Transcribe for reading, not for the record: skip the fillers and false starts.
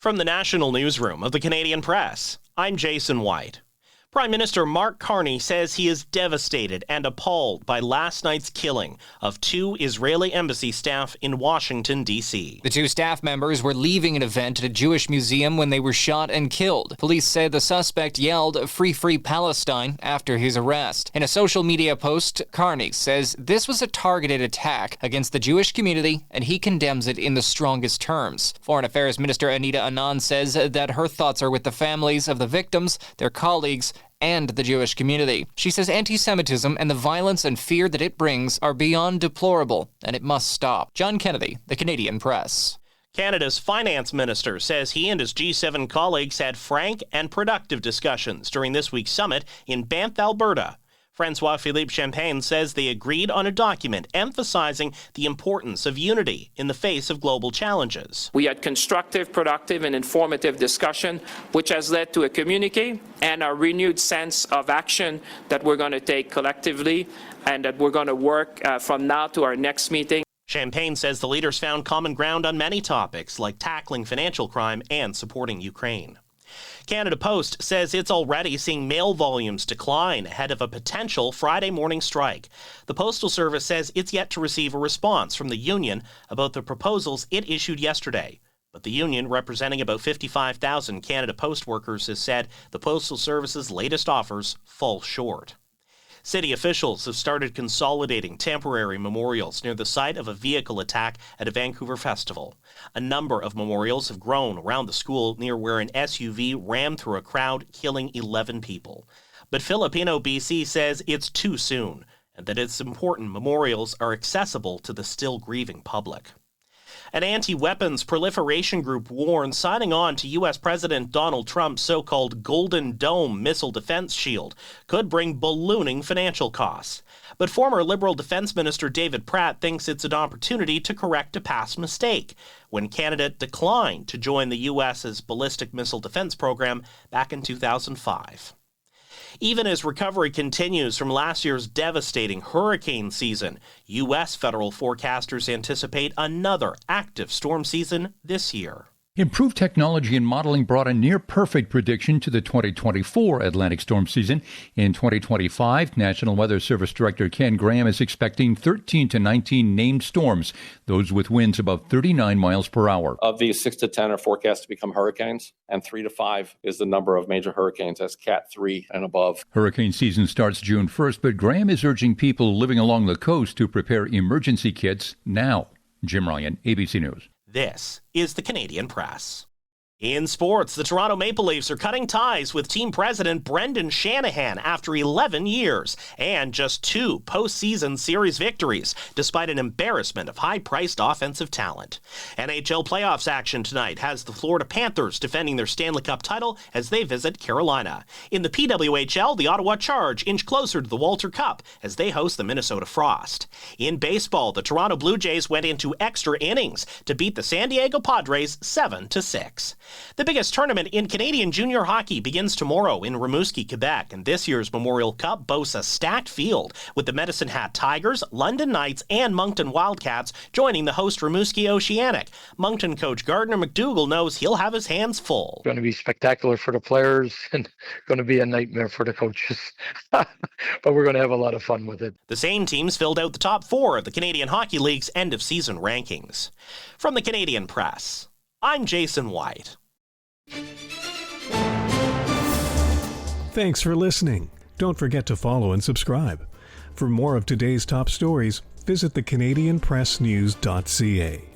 From the National Newsroom of the Canadian Press, I'm Jason White. Prime Minister Mark Carney says he is devastated and appalled by last night's killing of 2 Israeli embassy staff in Washington, D.C. The 2 staff members were leaving an event at a Jewish museum when they were shot and killed. Police said the suspect yelled, "Free, free Palestine," after his arrest. In a social media post, Carney says this was a targeted attack against the Jewish community, and he condemns it in the strongest terms. Foreign Affairs Minister Anita Anand says that her thoughts are with the families of the victims, their colleagues, and the Jewish community. She says anti-Semitism and the violence and fear that it brings are beyond deplorable, and it must stop. John Kennedy, the Canadian Press. Canada's finance minister says he and his G7 colleagues had frank and productive discussions during this week's summit in Banff, Alberta. François-Philippe Champagne says they agreed on a document emphasizing the importance of unity in the face of global challenges. We had constructive, productive, and informative discussion, which has led to a communique and a renewed sense of action that we're going to take collectively and that we're going to work from now to our next meeting. Champagne says the leaders found common ground on many topics like tackling financial crime and supporting Ukraine. Canada Post says it's already seeing mail volumes decline ahead of a potential Friday morning strike. The Postal Service says it's yet to receive a response from the union about the proposals it issued yesterday. But the union, representing about 55,000 Canada Post workers, has said the Postal Service's latest offers fall short. City officials have started consolidating temporary memorials near the site of a vehicle attack at a Vancouver festival. A number of memorials have grown around the school near where an SUV rammed through a crowd, killing 11 people. But Filipino BC says it's too soon, and that it's important memorials are accessible to the still grieving public. An anti-weapons proliferation group warns signing on to U.S. President Donald Trump's so-called Golden Dome missile defense shield could bring ballooning financial costs. But former Liberal Defense Minister David Pratt thinks it's an opportunity to correct a past mistake when Canada declined to join the U.S.'s ballistic missile defense program back in 2005. Even as recovery continues from last year's devastating hurricane season, U.S. federal forecasters anticipate another active storm season this year. Improved technology and modeling brought a near-perfect prediction to the 2024 Atlantic storm season. In 2025, National Weather Service Director Ken Graham is expecting 13 to 19 named storms, those with winds above 39 miles per hour. Of these, 6 to 10 are forecast to become hurricanes, and 3 to 5 is the number of major hurricanes. That's Cat 3 and above. Hurricane season starts June 1st, but Graham is urging people living along the coast to prepare emergency kits now. Jim Ryan, ABC News. This is the Canadian Press. In sports, the Toronto Maple Leafs are cutting ties with team president Brendan Shanahan after 11 years and just 2 postseason series victories, despite an embarrassment of high-priced offensive talent. NHL playoffs action tonight has the Florida Panthers defending their Stanley Cup title as they visit Carolina. In the PWHL, the Ottawa Charge inch closer to the Walter Cup as they host the Minnesota Frost. In baseball, the Toronto Blue Jays went into extra innings to beat the San Diego Padres 7-6. The biggest tournament in Canadian junior hockey begins tomorrow in Rimouski, Quebec, and this year's Memorial Cup boasts a stacked field, with the Medicine Hat Tigers, London Knights, and Moncton Wildcats joining the host Rimouski Oceanic. Moncton coach Gardner McDougall knows he'll have his hands full. It's going to be spectacular for the players and going to be a nightmare for the coaches, but we're going to have a lot of fun with it. The same teams filled out the top 4 of the Canadian Hockey League's end-of-season rankings. From the Canadian Press, I'm Jason White. Thanks for listening. Don't forget to follow and subscribe. For more of today's top stories, visit thecanadianpressnews.ca.